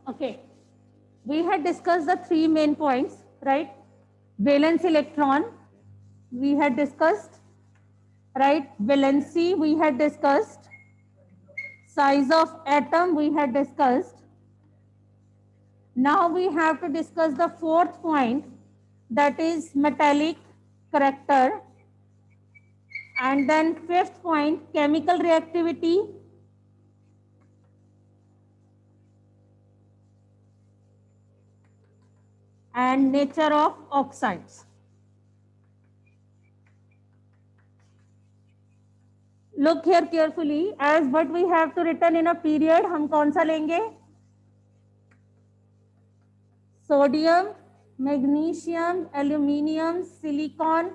Okay, we had discussed the three main points, right? Valence electron, we had discussed, right? Valency, we had discussed. Size of atom, we had discussed. Now we have to discuss the fourth point, that is metallic character. And then fifth point, chemical reactivity. And nature of oxides. Look here carefully, as what we have to written in a period, हम कौन सा लेंगे? Sodium, magnesium, aluminium, silicon,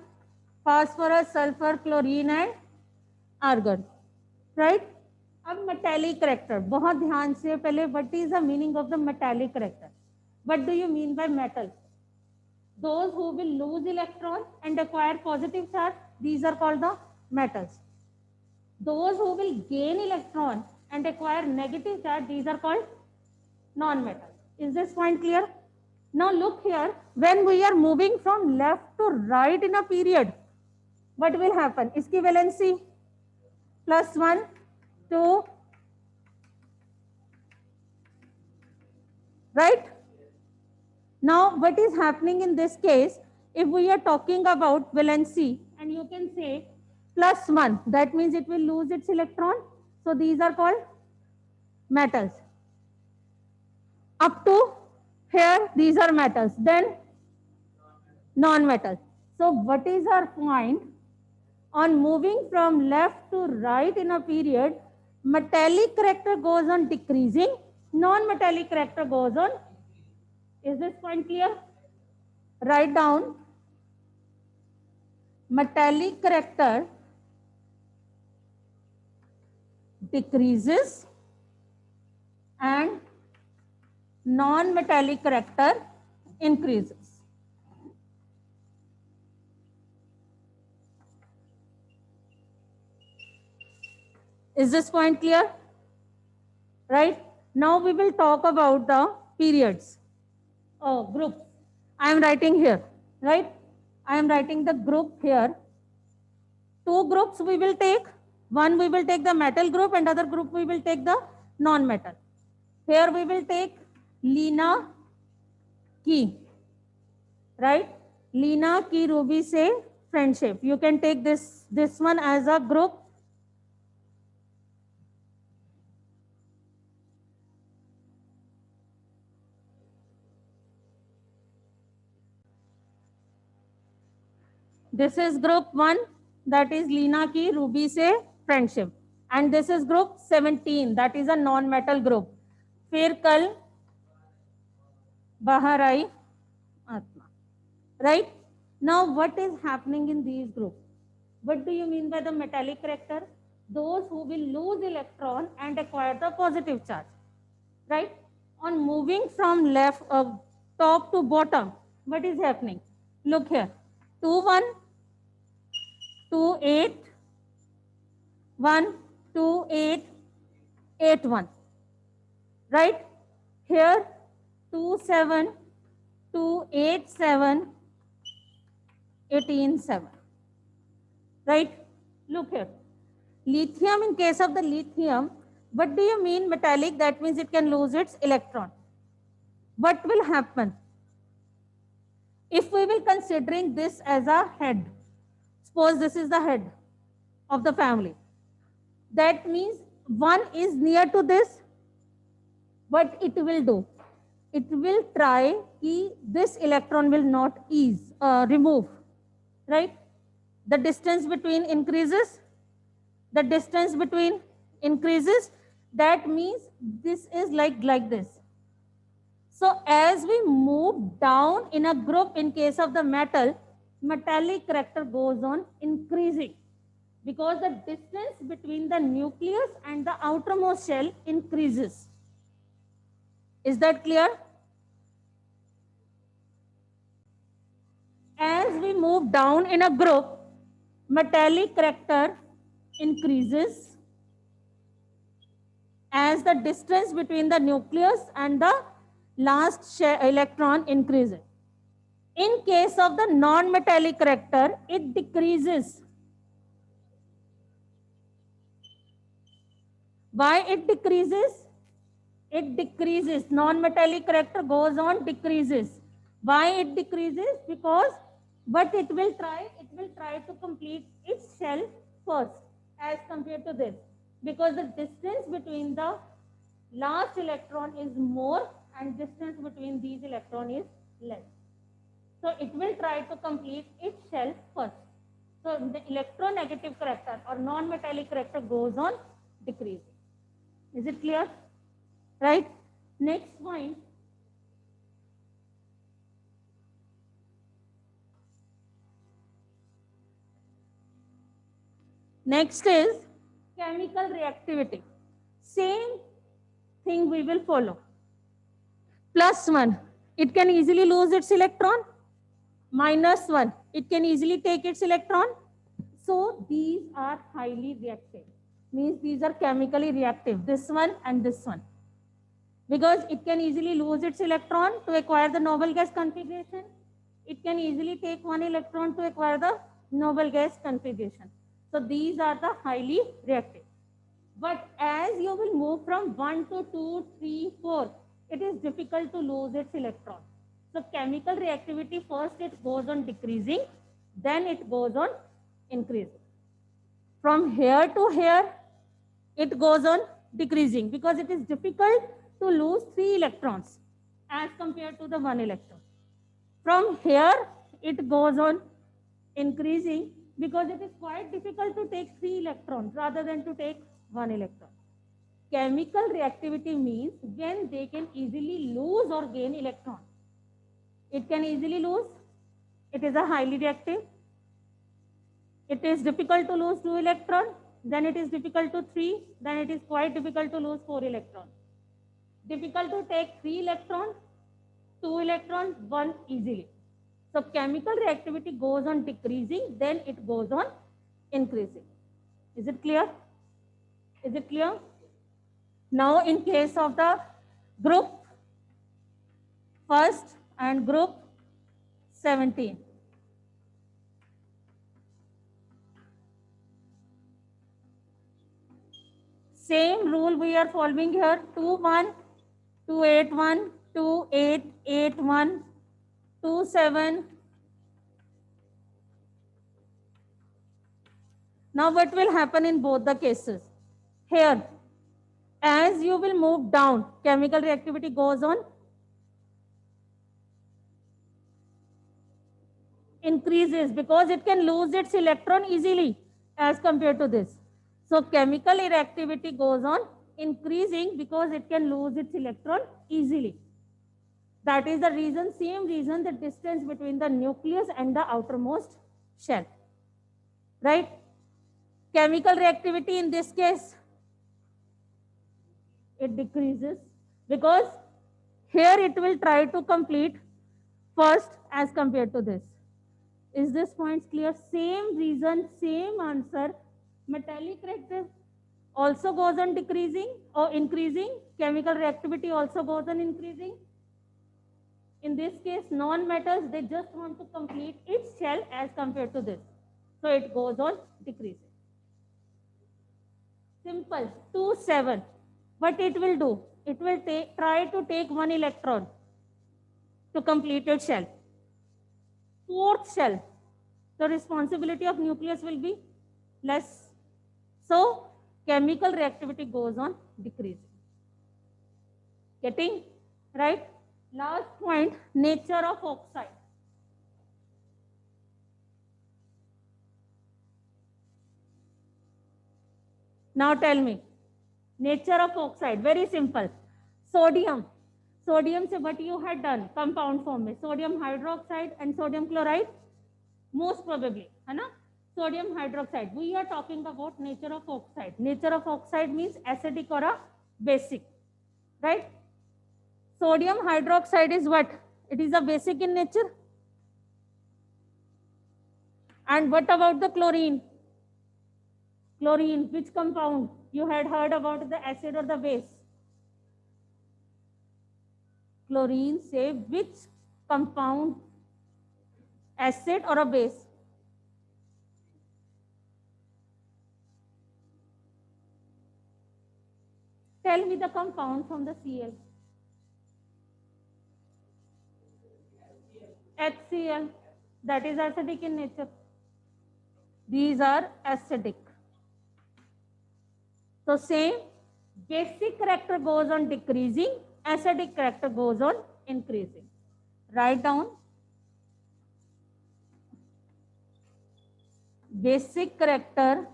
phosphorus, sulfur, chlorine and argon, right? अब metallic character, बहुत ध्यान से पहले, what is the meaning of the metallic character? What do you mean by metal? Those who will lose electron and acquire positive charge, these are called the metals. Those who will gain electron and acquire negative charge, these are called non-metal. Is this point clear? Now look here, when we are moving from left to right in a period, what will happen? Iski valency +1, 2, right? Now what is happening in this case, if we are talking about valency, and you can say +1, that means it will lose its electron. So these are called metals. Up to here, these are metals. Then non-metals. So what is our point? On moving from left to right in a period, metallic character goes on decreasing, non-metallic character goes on. Is this point clear? Write down metallic character decreases and non-metallic character increases. Is this point clear? Right? Now we will talk about the periods. Oh, groups. I am writing here, right? I am writing the group here. Two groups we will take. One we will take the metal group and other group we will take the non-metal. Here we will take Lena Key, right? Lena Key Ruby से friendship. You can take this one as a group. This is group 1, that is Lena Key Ruby से friendship. And this is group 17, that is a non-metal group. फिर कल बाहर आई आत्मा, right? Now what is happening in these groups? What do you mean by the metallic character? Those who will lose electron and acquire the positive charge, right? On moving from left top to bottom, what is happening? Look here, 2 1 2 8 1 2 8 8 1, right? Here 2 7 2 8 7 18 7, right? Look here, lithium, in case of the lithium, what do you mean metallic? That means it can lose its electron. What will happen if we will considering this as a head? Suppose this is the head of the family. That means one is near to this. What it will do? It will try कि this electron will not remove, right? The distance between increases. The distance between increases. That means this is like this. So as we move down in a group, in case of the metal, metallic character goes on increasing because the distance between the nucleus and the outermost shell increases. Is that clear? As we move down in a group, metallic character increases as the distance between the nucleus and the last electron increases. In case of the non-metallic reactor, it decreases. Why it decreases? It decreases. Non-metallic reactor goes on decreases. Why it decreases? Because what it will try to complete its shell first as compared to this. Because the distance between the last electron is more and distance between these electrons is less. So it will try to complete its shell first. So the electronegative character or non-metallic character goes on decreasing. Is it clear? Right? Next point. Next is chemical reactivity. Same thing we will follow. +1, it can easily lose its electron. -1, it can easily take its electron. So these are highly reactive. Means these are chemically reactive, this one and this one. Because it can easily lose its electron to acquire the noble gas configuration. It can easily take one electron to acquire the noble gas configuration. So these are the highly reactive. But as you will move from 1 to 2, 3, 4, it is difficult to lose its electron. So chemical reactivity, first it goes on decreasing, then it goes on increasing. From here to here, it goes on decreasing because it is difficult to lose 3 electrons as compared to the 1 electron. From here, it goes on increasing because it is quite difficult to take 3 electrons rather than to take 1 electron. Chemical reactivity means when they can easily lose or gain electron. It can easily lose. It is a highly reactive. It is difficult to lose 2 electrons. Then it is difficult to 3. Then it is quite difficult to lose 4 electrons. Difficult to take 3 electrons, 2 electrons, 1 easily. So chemical reactivity goes on decreasing, then it goes on increasing. Is it clear? Is it clear? Now in case of the group first and group 17. Same rule we are following here, 2-1, 2-8-1, 2-8-8-1, 2-7. Now what will happen in both the cases? Here, as you will move down, chemical reactivity goes on increases because it can lose its electron easily as compared to this. So chemical reactivity goes on increasing because it can lose its electron easily. That is the reason, same reason, the distance between the nucleus and the outermost shell. Right? Chemical reactivity in this case, it decreases because here it will try to complete first as compared to this. Is this point clear? Same reason, same answer. Metallic reactor also goes on decreasing or increasing. Chemical reactivity also goes on increasing. In this case, non-metals, they just want to complete its shell as compared to this. So it goes on decreasing. Simple, 2-7. What it will do? It will try to take 1 electron to complete its shell. 4th shell, the responsibility of nucleus will be less. So chemical reactivity goes on decreasing. Getting? Right? Last point, nature of oxide. Now tell me, nature of oxide, very simple. Sodium. Sodium से what you had done, compound form में, sodium hydroxide and sodium chloride, most probably, है ना? Sodium hydroxide. We are talking about nature of oxide. Nature of oxide means acidic or a basic, right? Sodium hydroxide is what? It is a basic in nature. And what about the chlorine? Chlorine, which compound? You had heard about the acid or the base? Chlorine say which compound, acid or a base? Tell me the compound from the Cl. HCl. That is acidic in nature. These are acidic. So same, basic character goes on decreasing, acidic character goes on increasing. Write down. Basic character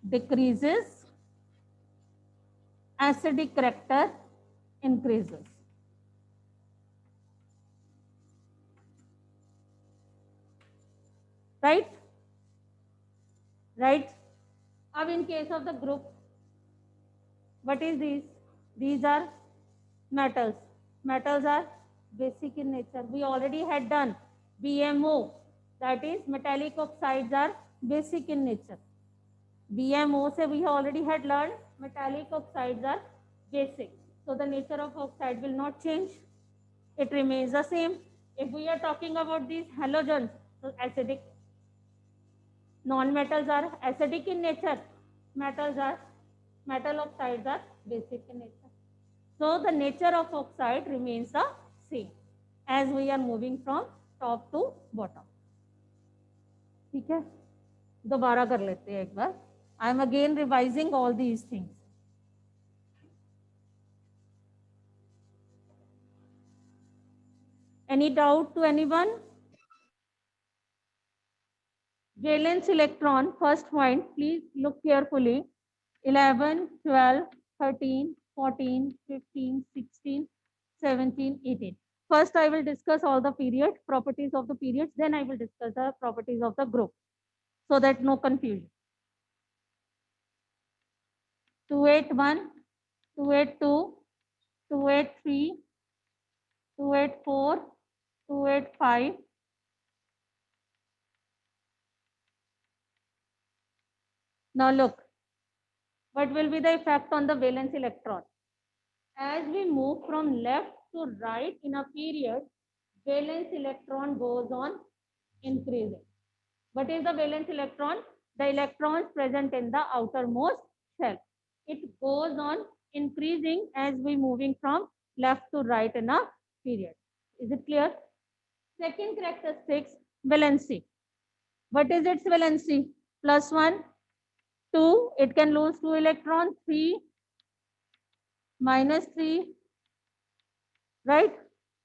decreases, acidic character increases. Right? Right? Now in case of the group, what is these? These are metals. Metals are basic in nature. We already had done BMO, that is metallic oxides are basic in nature. BMO se we already had learned metallic oxides are basic. So the nature of oxide will not change. It remains the same. If we are talking about these halogens, so acidic. Non-metals are acidic in nature. Metal oxides are basic in nature. So the nature of oxide remains the same as we are moving from top to bottom. ठीक है, दोबारा कर लेते हैं एक बार. I am again revising all these things. Any doubt to anyone? Valence electron, first point, please look carefully. 11, 12, 13, 14, 15, 16, 17, 18. First, I will discuss all the periods, properties of the periods. Then I will discuss the properties of the group, so that no confusion. 281, 282, 283, 284, 285. Now look, what will be the effect on the valence electron? As we move from left to right in a period, valence electron goes on increasing. What is the valence electron? The electrons present in the outermost shell. It goes on increasing as we moving from left to right in a period. Is it clear? Second characteristics, valency. What is its valency? +1, 2, it can lose 2 electrons, 3, -3, right?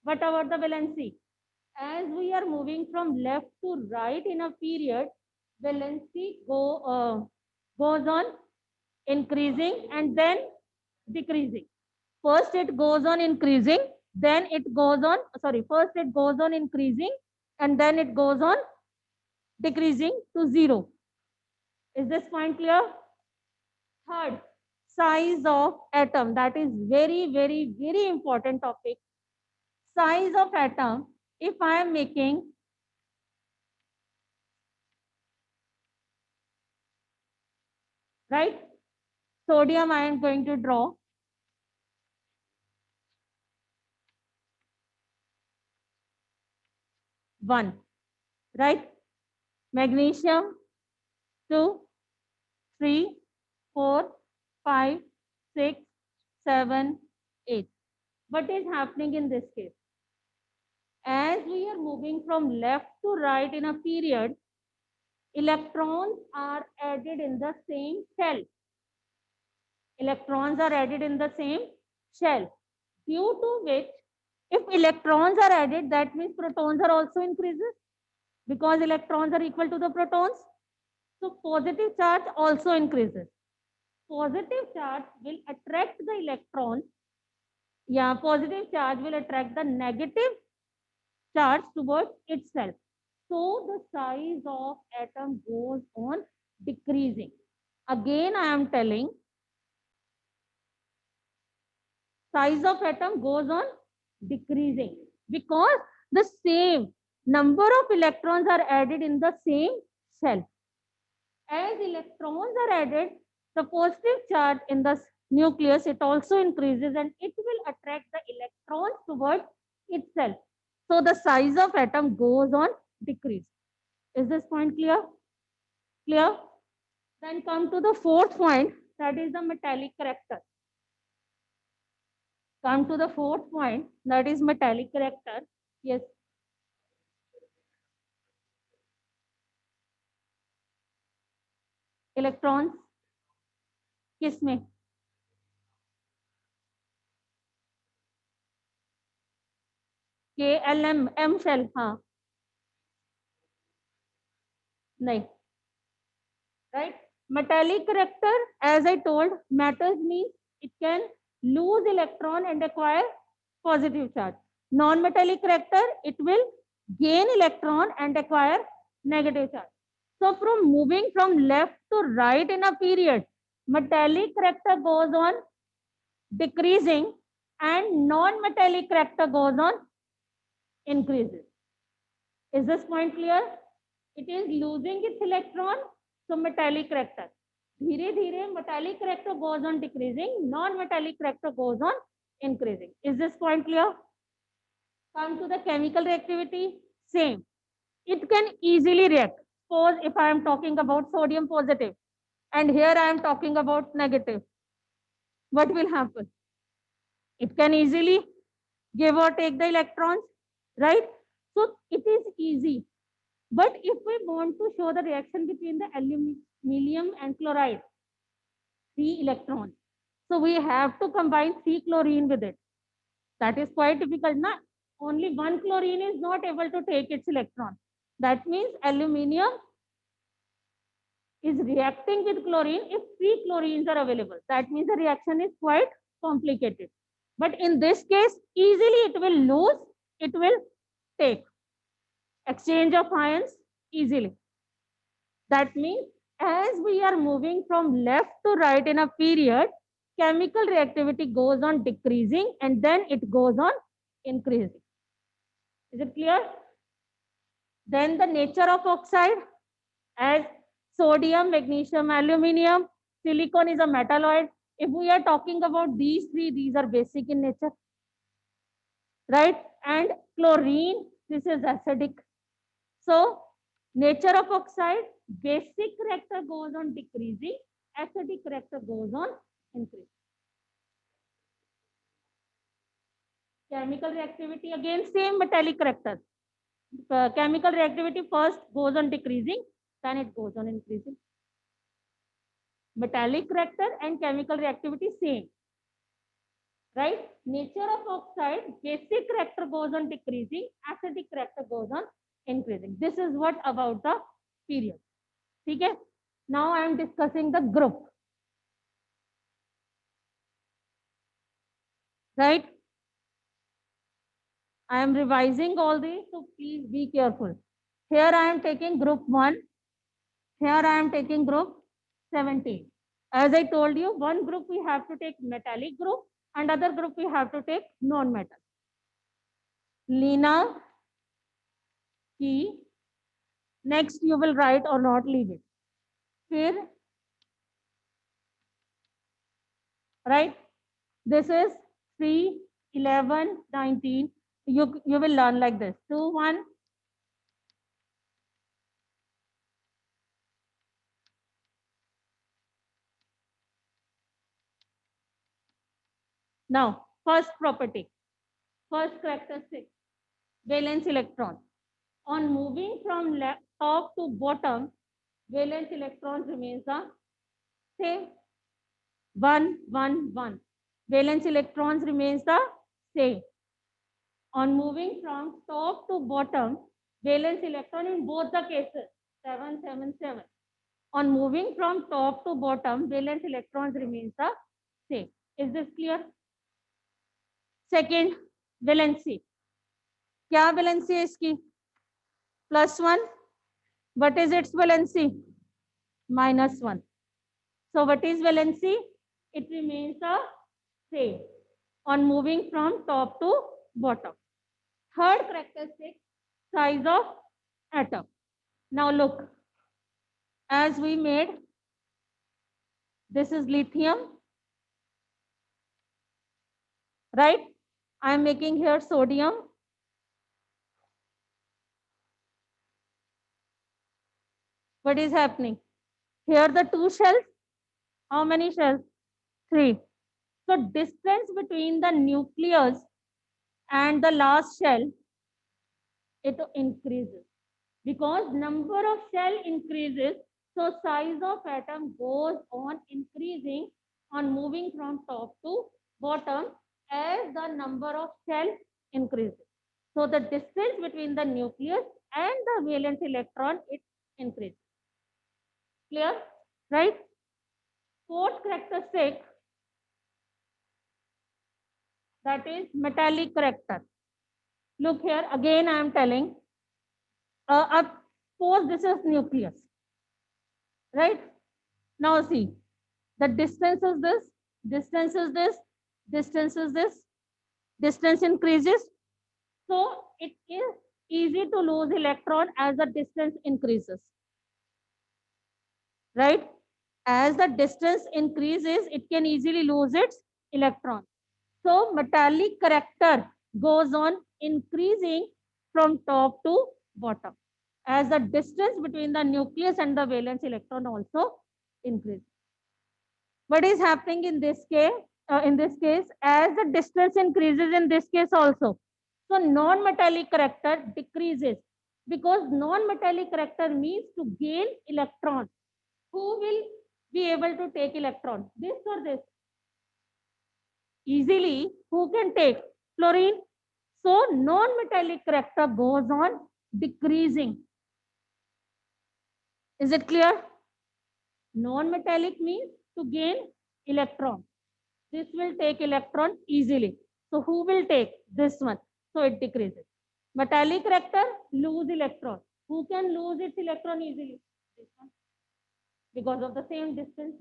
What about the valency? As we are moving from left to right in a period, valency goes on increasing and then decreasing. First it goes on increasing, then it goes on, first it goes on increasing and then it goes on decreasing to 0. Is this point clear? Third, size of atom. That is very, very, very important topic. Size of atom. If I am making right, sodium I am going to draw. 1, right? Magnesium 2, 3, 4, 5, 6, 7, 8. What is happening in this case? As we are moving from left to right in a period, electrons are added in the same shell. Electrons are added in the same shell, due to which if electrons are added, that means protons are also increases, because electrons are equal to the protons. So positive charge also increases. Positive charge will attract the electrons. Yeah, positive charge will attract the negative charge towards itself. So the size of atom goes on decreasing. Again, I am telling, size of atom goes on decreasing because the same number of electrons are added in the same shell. As electrons are added, the positive charge in the nucleus, it also increases and it will attract the electrons towards itself. So the size of atom goes on decrease. Is this point clear? Clear? Then come to the fourth point, that is the metallic character. Come to the fourth point, that is metallic character. Yes. Electrons किसमें? के L M shell, हाँ नहीं, right? Metallic character, as I told, matters means it can lose electron and acquire positive charge. Non-metallic character, it will gain electron and acquire negative charge. So from moving from left to right in a period, metallic character goes on decreasing and non-metallic character goes on increases. Is this point clear? It is losing its electron, so metallic character. धीरे धीरे metallic character goes on decreasing, non-metallic character goes on increasing. Is this point clear? Come to the chemical reactivity. Same. It can easily react. Suppose if I am talking about sodium positive and here I am talking about negative, what will happen? It can easily give or take the electrons, right? So it is easy. But if we want to show the reaction between the aluminium and chloride, 3 electrons, so we have to combine 3 chlorine with it. That is quite difficult. Na? Only 1 chlorine is not able to take its electron. That means aluminium is reacting with chlorine if 3 chlorines are available. That means the reaction is quite complicated. But in this case, easily it will lose, it will take. Exchange of ions easily. That means as we are moving from left to right in a period, chemical reactivity goes on decreasing and then it goes on increasing. Is it clear? Then the nature of oxide, as sodium, magnesium, aluminium, silicon is a metalloid. If we are talking about these three, these are basic in nature, right? And chlorine, this is acidic. So nature of oxide, basic character goes on decreasing, acidic character goes on increasing. Chemical reactivity, again same metallic character. Chemical reactivity first goes on decreasing, then it goes on increasing. Metallic character and chemical reactivity same, right? Nature of oxide, basic character goes on decreasing, acidic character goes on increasing. This is what about the period. Okay? Now I am discussing the group. Right? I am revising all these, so please be careful. Here I am taking group 1. Here I am taking group 17. As I told you, one group we have to take metallic group, and other group we have to take non-metal. Lina, key. Next you will write or not, leave it. Here, right? This is 3, 11, 19. You will learn like this. 2, 1. Now, first property, first characteristic, valence electron. On moving from top to bottom, valence electron remains the same. 1, 1, 1. Valence electrons remains the same. On moving from top to bottom, valence electron in both the cases, 7, 7, 7. On moving from top to bottom, valence electrons remains the same. Is this clear? Second, valency. क्या valency है इसकी? +1. What is its valency? -1. So what is valency? It remains the same on moving from top to bottom. Third characteristic, size of atom. Now look, as we made, this is lithium, right? I am making here sodium. What is happening? Here the two shells. How many shells? 3. So distance between the nucleus and the last shell, it increases. Because number of shell increases, so size of atom goes on increasing, on moving from top to bottom as the number of shell increases. So the distance between the nucleus and the valence electron, it increases. Clear? Right? Fourth characteristic, that is metallic character. Look here, again I am telling, suppose this is nucleus, right? Now see, the distance is this, distance is this, distance is this, distance increases. So it is easy to lose electron as the distance increases, right? As the distance increases, it can easily lose its electron. So metallic character goes on increasing from top to bottom as the distance between the nucleus and the valence electron also increases. What is happening in this case? As the distance increases in this case also, so non-metallic character decreases, because non-metallic character means to gain electron. Who will be able to take electron? This or this? Easily, who can take? Fluorine. So non-metallic character goes on decreasing. Is it clear? Non-metallic means to gain electron. This will take electron easily. So who will take? This one. So it decreases. Metallic character, lose electron. Who can lose its electron easily? This one. Because of the same distance.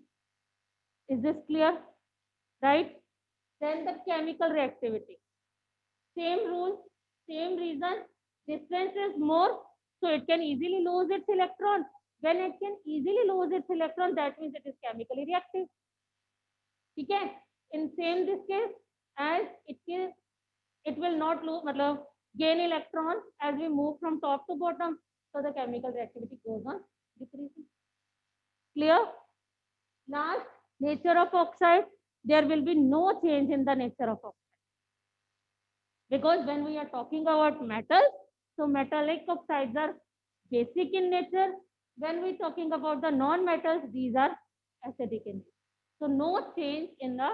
Is this clear? Right? Then the chemical reactivity. Same rule, same reason. Distance is more, so it can easily lose its electron. When it can easily lose its electron, that means it is chemically reactive. Okay? In same this case, as it will not lose, gain electron as we move from top to bottom. So the chemical reactivity goes on decreasing. Clear? Last, nature of oxide. There will be no change in the nature of oxide. Because when we are talking about metals, so metallic oxides are basic in nature. When we are talking about the non-metals, these are acidic in nature. So no change in the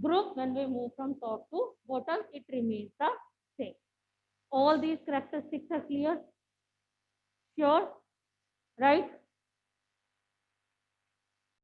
group when we move from top to bottom, it remains the same. All these characteristics are clear? Sure? Right?